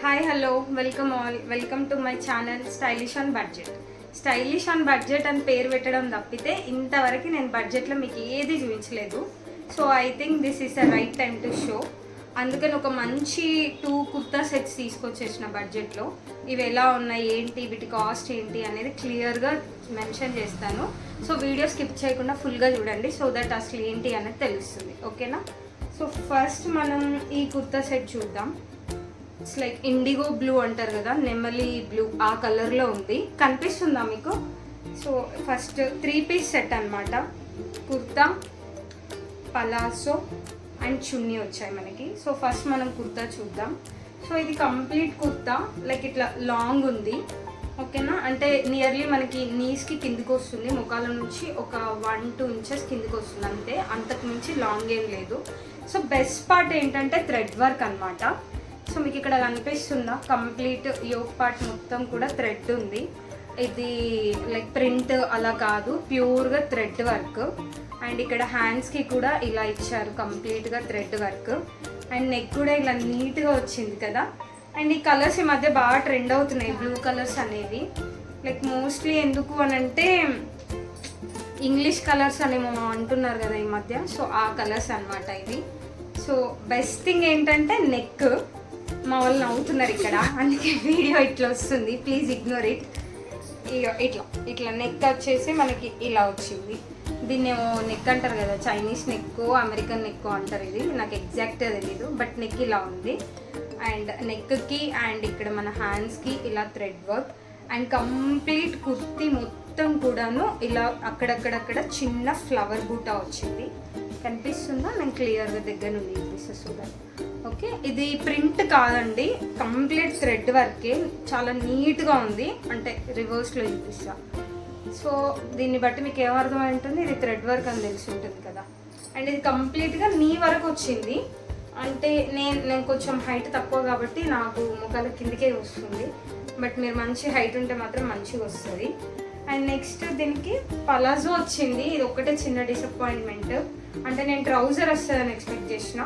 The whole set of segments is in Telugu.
Hi hello welcome all welcome to my channel stylish on budget. Stylish on budget అని పేరు పెట్టడం తప్పితే ఇంతవరకు నేను బడ్జెట్లో మీకు ఏది చూపించలేదు. So I think this is the right time to show. అందుకని ఒక మంచి 2 కుర్తా సెట్స్ తీసుకొచ్చేసిన బడ్జెట్లో. ఇవి ఎలా ఉన్నాయి, ఏంటి, వీటి కాస్ట్ ఏంటి అనేది క్లియర్గా మెన్షన్ చేస్తాను. సో వీడియో స్కిప్ చేయకుండా ఫుల్గా చూడండి, సో దట్ అసలు ఏంటి అనేది తెలుస్తుంది. ఓకేనా? సో ఫస్ట్ మనం ఈ కుర్తా సెట్ చూద్దాం. ఇట్స్ లైక్ ఇండిగో బ్లూ అంటారు కదా, నెమలి బ్లూ, ఆ కలర్లో ఉంది. కనిపిస్తుందా మీకు? సో ఫస్ట్ 3 పీస్ సెట్ అనమాట. కుర్తా, పలాసో అండ్ చున్నీ వచ్చాయి మనకి. సో ఫస్ట్ మనం కుర్తా చూద్దాం. సో ఇది కంప్లీట్ కుర్తా, లైక్ ఇట్లా లాంగ్ ఉంది. ఓకేనా? అంటే నియర్లీ మనకి నీస్కి కిందికి వస్తుంది, ముఖాల నుంచి ఒక 1-2 ఇంచెస్ కిందికి వస్తుంది అంతే, అంతకు మించి లాంగ్ ఏం లేదు. సో బెస్ట్ పార్ట్ ఏంటంటే థ్రెడ్ వర్క్ అనమాట. సో మీకు ఇక్కడ కనిపిస్తుందా, కంప్లీట్ యోక్ పార్ట్ మొత్తం కూడా థ్రెడ్ ఉంది. ఇది లైక్ ప్రింట్ అలా కాదు, ప్యూర్గా థ్రెడ్ వర్క్. అండ్ ఇక్కడ హ్యాండ్స్కి కూడా ఇలా ఇచ్చారు, కంప్లీట్గా థ్రెడ్ వర్క్. అండ్ నెక్ కూడా ఇలా నీట్గా వచ్చింది కదా. అండ్ ఈ కలర్స్ ఈ మధ్య బాగా ట్రెండ్ అవుతున్నాయి, బ్లూ కలర్స్ అనేవి. లైక్ మోస్ట్లీ ఎందుకు అని అంటే ఇంగ్లీష్ కలర్స్ అనేమో అంటున్నారు కదా ఈ మధ్య. సో ఆ కలర్స్ అనమాట ఇవి. సో బెస్ట్ థింగ్ ఏంటంటే నెక్. మా వాళ్ళు నవ్వుతున్నారు ఇక్కడ, అందుకే వీడియో ఇట్లా వస్తుంది, ప్లీజ్ ఇగ్నోర్ ఇట్. ఇట్లా ఇట్లా నెక్ వచ్చేసి మనకి ఇలా వచ్చింది. దీన్ని నెక్ అంటారు కదా, చైనీస్ నెక్, అమెరికన్ నెక్ అంటారు. ఇది నాకు ఎగ్జాక్ట్గా తెలీదు, బట్ నెక్ ఇలా ఉంది. అండ్ నెక్కి అండ్ ఇక్కడ మన హ్యాండ్స్కి ఇలా thread work. And complete kurti మొత్తం కూడాను ఇలా అక్కడక్కడక్కడ చిన్న ఫ్లవర్ బూటా వచ్చింది. కనిపిస్తుందా? నేను క్లియర్గా దగ్గర నుండి చూపిస్తాను. ఓకే, ఇది ప్రింట్ కాదండి, కంప్లీట్ థ్రెడ్ వర్కే, చాలా నీట్గా ఉంది. అంటే రివర్స్లో చూపిస్తా. సో దీన్ని బట్టి మీకు ఏమర్థం ఉంటుంది, ఇది థ్రెడ్ వర్క్ అని తెలిసి ఉంటుంది కదా. అండ్ ఇది కంప్లీట్గా నీ వరకు వచ్చింది. అంటే నేను కొంచెం హైట్ తక్కువ కాబట్టి నాకు ముఖాల కిందికే వస్తుంది, బట్ మీరు మంచి హైట్ ఉంటే మాత్రం మంచిగా వస్తుంది. అండ్ నెక్స్ట్ దీనికి పలాజో వచ్చింది. ఇది ఒక్కటే చిన్న డిసప్పాయింట్మెంట్. అంటే నేను ట్రౌజర్ వస్తుందని ఎక్స్పెక్ట్ చేసిన,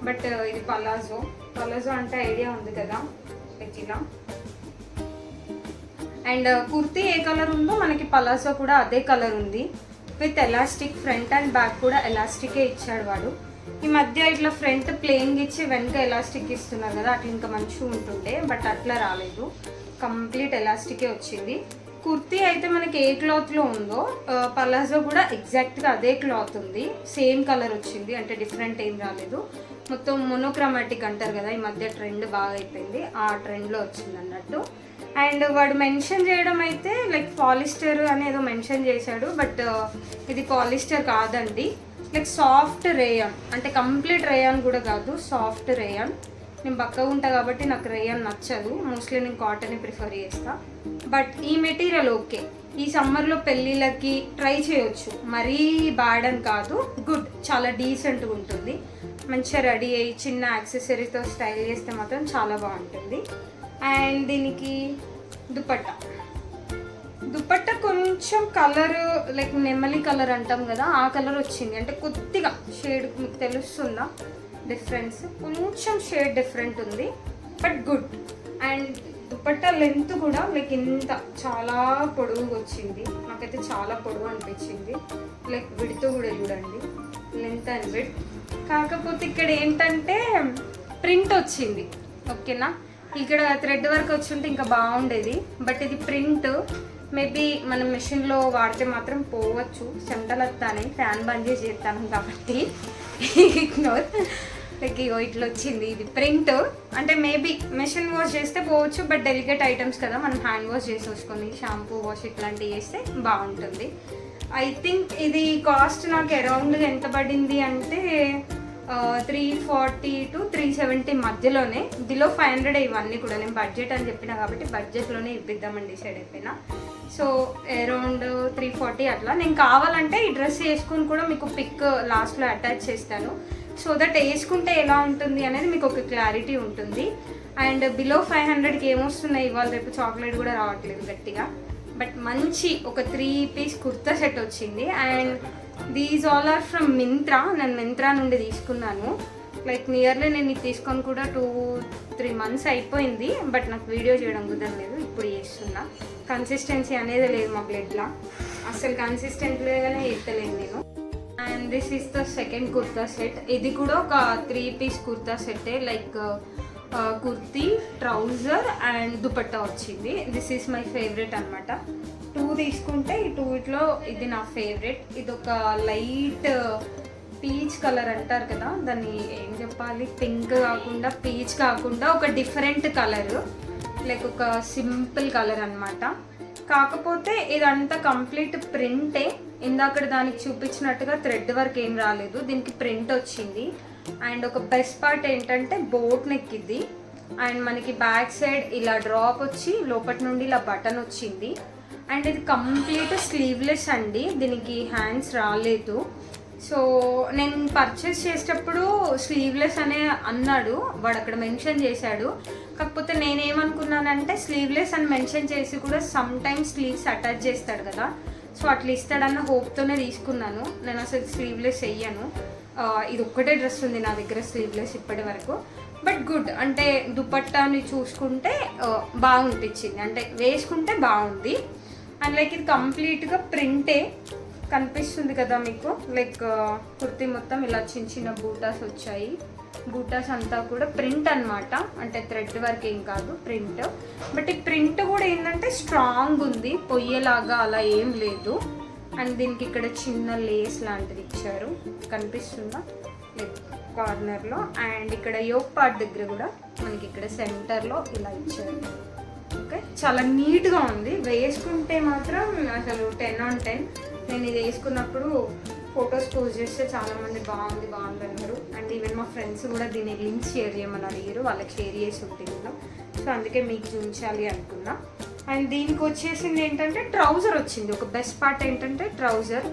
బట్ ఇది పలాజో. పలాజో అంటే ఐడియా ఉంది కదా, ఇలా. అండ్ కుర్తీ ఏ కలర్ ఉందో మనకి పలాజో కూడా అదే కలర్ ఉంది, with elastic. Front and back కూడా ఎలాస్టికే ఇచ్చాడు వాడు. ఈ మధ్య ఇట్లా ఫ్రంట్ ప్లెయిన్గా ఇచ్చి వెనక ఎలాస్టిక్ ఇస్తున్నారు కదా, అట్లా ఇంకా మంచిగా ఉంటుండే, బట్ అట్లా రాలేదు, కంప్లీట్ ఎలాస్టికే వచ్చింది. కుర్తీ అయితే మనకి ఏ క్లాత్లో ఉందో పలాజో కూడా ఎగ్జాక్ట్గా అదే క్లాత్ ఉంది, సేమ్ కలర్ వచ్చింది. అంటే డిఫరెంట్ ఏం రాలేదు, మొత్తం మోనోక్రోమాటిక్ అంటారు కదా, ఈ మధ్య ట్రెండ్ బాగా అయిపోయింది, ఆ ట్రెండ్లో వచ్చింది అన్నట్టు. అండ్ వాడు మెన్షన్ చేయడం అయితే లైక్ పాలిస్టర్ అని ఏదో మెన్షన్ చేశాడు, బట్ ఇది పాలిస్టర్ కాదండి, లైక్ సాఫ్ట్ రేయాన్. అంటే కంప్లీట్ రేయాన్ కూడా కాదు, సాఫ్ట్ రేయాన్. నేను బక్కగా ఉంటా కాబట్టి నాకు రేయాన్ నచ్చదు, మోస్ట్లీ నేను కాటన్ ప్రిఫర్ చేస్తా. బట్ ఈ మెటీరియల్ ఓకే, ఈ సమ్మర్లో పెళ్ళిళ్ళకి ట్రై చేయొచ్చు, మరీ బ్యాడ్ అని కాదు, గుడ్, చాలా డీసెంట్గా ఉంటుంది. మంచిగా రెడీ అయ్యి చిన్న యాక్సెసరీతో స్టైల్ చేస్తే మాత్రం చాలా బాగుంటుంది. అండ్ దీనికి దుపట్టా కొంచెం కలర్ లైక్ నెమలి కలర్ అంటాం కదా, ఆ కలర్ వచ్చింది. అంటే కొద్దిగా షేడ్ మీకు తెలుస్తుందా డిఫరెన్స్? కొంచెం షేడ్ డిఫరెంట్ ఉంది, but good. And dupatta length కూడా లైక్ ఇంత చాలా పొడవుగా వచ్చింది, నాకైతే చాలా పొడవు అనిపించింది. లైక్ విడ్త్ కూడా చూడండి, లెంత్ అండ్ విడ్త్. కాకపోతే ఇక్కడ ఏంటంటే ప్రింట్ వచ్చింది. ఓకేనా? ఇక్కడ థ్రెడ్ వర్క్ వచ్చుంటే ఇంకా బాగుండేది, బట్ ఇది ప్రింట్. మేబీ మనం మెషిన్లో వాడితే మాత్రం పోవచ్చు, చెమటలత్తానే, ఫ్యాన్ బంద్ చేసి చేస్తాను కాబట్టి ఇగ్నోర్. లైక్ ఇగో ఇట్లా వచ్చింది, ఇది ప్రింట్. అంటే మేబీ మెషిన్ వాష్ చేస్తే పోవచ్చు, బట్ డెలికేట్ ఐటమ్స్ కదా, మనం హ్యాండ్ వాష్ చేసి వచ్చుకొని షాంపూ వాష్ ఇట్లాంటివి చేస్తే బాగుంటుంది. ఐ థింక్ ఇది కాస్ట్ నాకు అరౌండ్ ఎంత పడింది అంటే 340 to 370 మధ్యలోనే, బిలో 500 ఇవన్నీ కూడా. నేను బడ్జెట్ అని చెప్పినా కాబట్టి బడ్జెట్లోనే ఇప్పిద్దామని డిసైడ్ అయిపోయినా. సో అరౌండ్ 340 అట్లా. నేను కావాలంటే ఈ డ్రెస్ వేసుకుని కూడా మీకు పిక్ లాస్ట్లో అటాచ్ చేస్తాను, సో దట్ వేసుకుంటే ఎలా ఉంటుంది అనేది మీకు ఒక క్లారిటీ ఉంటుంది. అండ్ బిలో 500కి ఏమొస్తున్నాయి, ఇవాళ రేపు చాక్లెట్ కూడా రావట్లేదు గట్టిగా. బట్ మంచి ఒక 3 పీస్ కుర్తా సెట్ వచ్చింది. And these all are from Myntra. నేను మింత్రా నుండి తీసుకున్నాను. లైక్ నియర్లీ నేను ఇది తీసుకొని కూడా 2-3 months అయిపోయింది, బట్ నాకు వీడియో చేయడం కుదరలేదు. ఇప్పుడు చేస్తున్నా. కన్సిస్టెన్సీ అనేది లేదు మా బ్లడ్లో, అసలు కన్సిస్టెంట్గానే ఎత్తలేదు నేను. And this is the second kurta set. ఇది కూడా ఒక 3-piece కుర్తా సెట్టే, like kurti, trouser and dupatta వచ్చింది. దిస్ ఈస్ మై ఫేవరెట్ అనమాట. 2 తీసుకుంటే ఈ 2లో ఇది నా ఫేవరెట్. ఇది ఒక లైట్ పీచ్ కలర్ అంటారు కదా, దాన్ని ఏం చెప్పాలి, పింక్ కాకుండా పీచ్ కాకుండా ఒక డిఫరెంట్ కలర్, లైక్ ఒక సింపుల్ కలర్ అనమాట. కాకపోతే ఇదంతా కంప్లీట్ ప్రింటే. ఇందాక దానికి చూపించినట్టుగా థ్రెడ్ వర్క్ ఏం రాలేదు, దీనికి ప్రింట్ వచ్చింది. అండ్ ఒక బెస్ట్ పార్ట్ ఏంటంటే బోట్ నెక్ ఇది. అండ్ మనకి బ్యాక్ సైడ్ ఇలా డ్రాప్ వచ్చి లోపటి నుండి ఇలా బటన్ వచ్చింది. అండ్ ఇది కంప్లీట్ స్లీవ్లెస్ అండి, దీనికి హ్యాండ్స్ రాలేదు. సో నేను పర్చేస్ చేసేటప్పుడు స్లీవ్లెస్ అనే అన్నాడు వాడు, అక్కడ మెన్షన్ చేశాడు. కాకపోతే నేనేమనుకున్నానంటే స్లీవ్లెస్ అని మెన్షన్ చేసి కూడా సమ్ టైమ్స్ స్లీవ్స్ అటాచ్ చేస్తాడు కదా, సో అట్లా ఇస్తాడన్న హోప్తోనే తీసుకున్నాను. నేను అసలు స్లీవ్లెస్ వేయను. ఇది ఒక్కటే డ్రెస్ ఉంది నా దగ్గర స్లీవ్లెస్ ఇప్పటి వరకు. బట్ గుడ్, అంటే దుపట్టాని చూసుకుంటే బాగుంటుంది, అంటే వేసుకుంటే బాగుంది. అండ్ లైక్ ఇది కంప్లీట్గా ప్రింటే కనిపిస్తుంది కదా మీకు, లైక్ కుర్తీ మొత్తం ఇలా చిన్న చిన్న బూటాస్ వచ్చాయి. బూటాస్ అంతా కూడా ప్రింట్ అనమాట, అంటే థ్రెడ్ వర్క్ ఏం కాదు, ప్రింట్. బట్ ఈ ప్రింట్ కూడా ఏంటంటే స్ట్రాంగ్ ఉంది, పొయ్యేలాగా అలా ఏం లేదు. అండ్ దీనికి ఇక్కడ చిన్న లేస్ లాంటిది ఇచ్చారు, కనిపిస్తుందా లైక్ కార్నర్లో. అండ్ ఇక్కడ యోక్ పార్ట్ దగ్గర కూడా మనకి ఇక్కడ సెంటర్లో ఇలా ఇచ్చారు. ఓకే, చాలా నీట్గా ఉంది. వేసుకుంటే మాత్రం అసలు 10 on 10. నేను ఇది వేసుకున్నప్పుడు ఫొటోస్ పోస్ట్ చేస్తే చాలామంది బాగుంది బాగుంది అన్నారు. అండ్ ఈవెన్ మా ఫ్రెండ్స్ కూడా దీని లింక్ షేర్ చేయమని అడిగారు, వాళ్ళకి షేర్ చేసి ఉంటుంది. సో అందుకే మీకు చూపించాలి అనుకున్నా. అండ్ దీనికి వచ్చేసింది ఏంటంటే ట్రౌజర్ వచ్చింది. ఒక బెస్ట్ పార్ట్ ఏంటంటే ట్రౌజర్,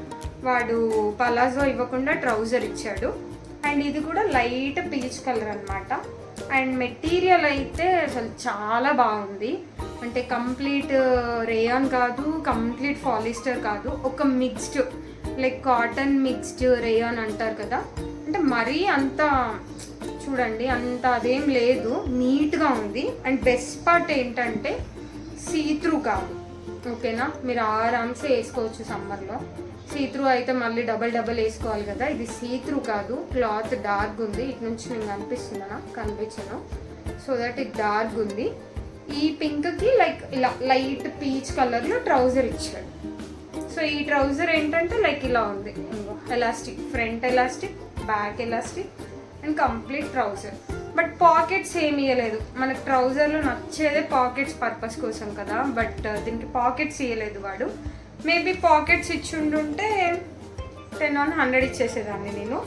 వాడు పలాజో ఇవ్వకుండా ట్రౌజర్ ఇచ్చాడు. అండ్ ఇది కూడా లైట్ పీచ్ కలర్ అనమాట. అండ్ మెటీరియల్ అయితే అసలు చాలా బాగుంది, అంటే కంప్లీట్ రేయాన్ కాదు, కంప్లీట్ పాలిస్టర్ కాదు, ఒక mixed like cotton mixed rayon అంటారు కదా, అంటే మరీ అంత చూడండి అంత అదేం లేదు, నీట్గా ఉంది. అండ్ బెస్ట్ పార్ట్ ఏంటంటే సీత్రూ కాదు, ఓకేనా, మీరు ఆరామ్సే వేసుకోవచ్చు సమ్మర్లో. సీత్రూ అయితే మళ్ళీ డబల్ వేసుకోవాలి కదా, ఇది సీత్రూ కాదు, క్లాత్ డార్క్ ఉంది. ఇటు నుంచి నేను కనిపిస్తున్నానా, కనిపించను, సో దట్ ఇది డార్క్ ఉంది. ఈ పింక్కి లైక్ ఇలా లైట్ పీచ్ కలర్లో ట్రౌజర్ ఇచ్చాడు. సో ఈ ట్రౌజర్ ఏంటంటే లైక్ ఇలా ఉంది, elastic, front elastic, back elastic and complete trouser. But pockets ఏమి ఇవ్వలేదు. మనకు ట్రౌజర్లో నచ్చేదే పాకెట్స్ పర్పస్ కోసం కదా, బట్ దీనికి పాకెట్స్ ఇవ్వలేదు వాడు. మేబీ పాకెట్స్ ఇచ్చిండుంటే 10 on 100 ఇచ్చేసేదాన్ని నేను.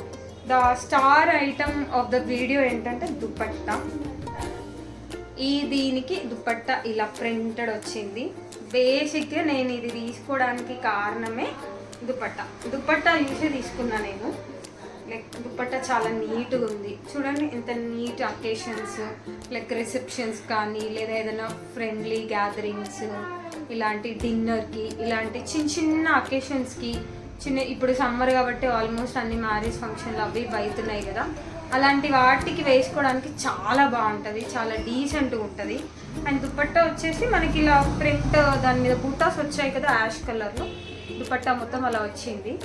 The star item of the video ఏంటంటే దుపట్టా. ఈ దీనికి దుపట్టా ఇలా ప్రింటెడ్ వచ్చింది. బేసిక్గా నేను ఇది తీసుకోవడానికి కారణమే దుపట్టా చూసి తీసుకున్నా నేను. లైక్ దుపట్టా చాలా నీట్గా ఉంది, చూడండి ఎంత నీట్. అకేషన్స్ లైక్ రిసెప్షన్స్ కానీ లేదా ఏదైనా ఫ్రెండ్లీ గ్యాదరింగ్స్, ఇలాంటి డిన్నర్కి, ఇలాంటి చిన్న చిన్న అకేషన్స్కి, ఇప్పుడు సమ్మర్ కాబట్టి ఆల్మోస్ట్ అన్ని మ్యారేజ్ ఫంక్షన్లు అవి అవుతున్నాయి కదా, అలాంటి వాటికి వేసుకోవడానికి చాలా బాగుంటుంది, చాలా డీసెంట్గా ఉంటుంది. అండ్ దుపట్టా వచ్చేసి మనకి ఇలా ప్రింట్, దాని మీద బూటాస్ వచ్చాయి కదా యాష్ కలర్లో, దుపట్టా మొత్తం అలా వచ్చింది.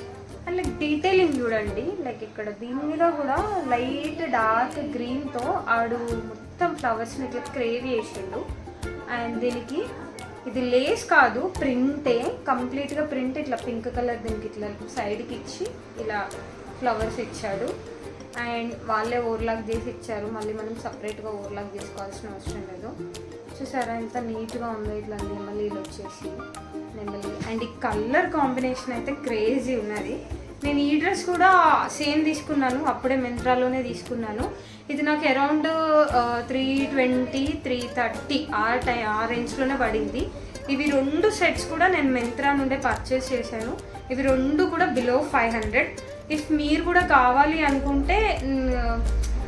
అండ్ లైక్ డీటెయిలింగ్ చూడండి, లైక్ ఇక్కడ దీని మీద కూడా లైట్ డార్క్ గ్రీన్తో ఆడు మొత్తం ఫ్లవర్స్ని ఇట్లా క్రేవ్ చేసిండు. అండ్ దీనికి ఇది లేస్ కాదు, ప్రింటే, కంప్లీట్గా ప్రింట్. ఇట్లా పింక్ కలర్ దీనికి ఇట్లా సైడ్కి ఇచ్చి ఇలా ఫ్లవర్స్ ఇచ్చాడు. అండ్ వాళ్ళే ఓవర్లాక్ చేసి ఇచ్చారు, మళ్ళీ మనం సపరేట్గా ఓవర్లాక్ చేసుకోవాల్సిన అవసరం లేదు. చూసారా ఎంత నీట్గా ఉందో, ఇట్లా నెమలీలు వచ్చేసి నెమలి. అండ్ ఈ కలర్ కాంబినేషన్ అయితే క్రేజీ ఉన్నది. నేను ఈ డ్రెస్ కూడా సేమ్ తీసుకున్నాను, అప్పుడే మింత్రాలోనే తీసుకున్నాను. ఇది నాకు అరౌండ్ 320, 330 ఆ రేంజ్లోనే పడింది. ఇవి 2 సెట్స్ కూడా నేను మింత్రా నుండే పర్చేస్ చేశాను. ఇవి 2 కూడా బిలో 500. ఇఫ్ మీరు కూడా కావాలి అనుకుంటే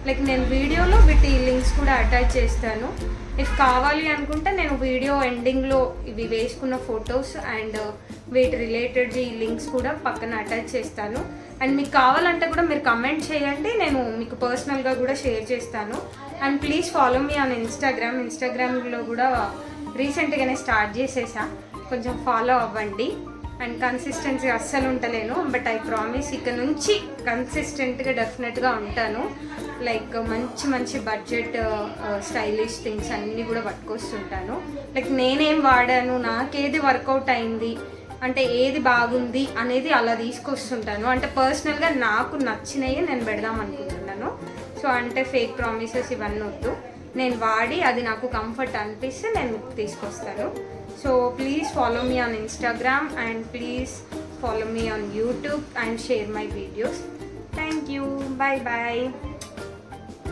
లైక్ నేను వీడియోలో వీటి లింక్స్ కూడా అటాచ్ చేస్తాను. ఇఫ్ కావాలి అనుకుంటే నేను వీడియో ఎండింగ్లో ఇవి వేసుకున్న ఫొటోస్ అండ్ వీటి రిలేటెడ్ ఈ లింక్స్ కూడా పక్కన అటాచ్ చేస్తాను. అండ్ మీకు కావాలంటే కూడా మీరు కమెంట్ చేయండి, నేను మీకు పర్సనల్గా కూడా షేర్ చేస్తాను. And please follow me on ఇన్స్టాగ్రామ్లో కూడా రీసెంట్గానే స్టార్ట్ చేసేసా, కొంచెం ఫాలో అవ్వండి. అండ్ కన్సిస్టెన్సీ అస్సలు ఉంటలేను, బట్ ఐ ప్రామిస్ ఇక నుంచి కన్సిస్టెంట్గా డెఫినెట్గా ఉంటాను. లైక్ మంచి మంచి బడ్జెట్ స్టైలిష్ థింగ్స్ అన్నీ కూడా పట్టుకొస్తుంటాను. లైక్ నేనేం వాడాను, నాకేది వర్కౌట్ అయింది అంటే ఏది బాగుంది అనేది అలా తీసుకొస్తుంటాను. అంటే పర్సనల్గా నాకు నచ్చినవి నేను పెడదాం అనుకుంటున్నాను. సో అంటే ఫేక్ ప్రామిసెస్ ఇవన్నీ వద్దు, నేను వాడి అది నాకు కంఫర్ట్ అనిపిస్తే నేను తీసుకొస్తాను. So please follow me on Instagram and please follow me on YouTube and share my videos. Thank you. Bye bye.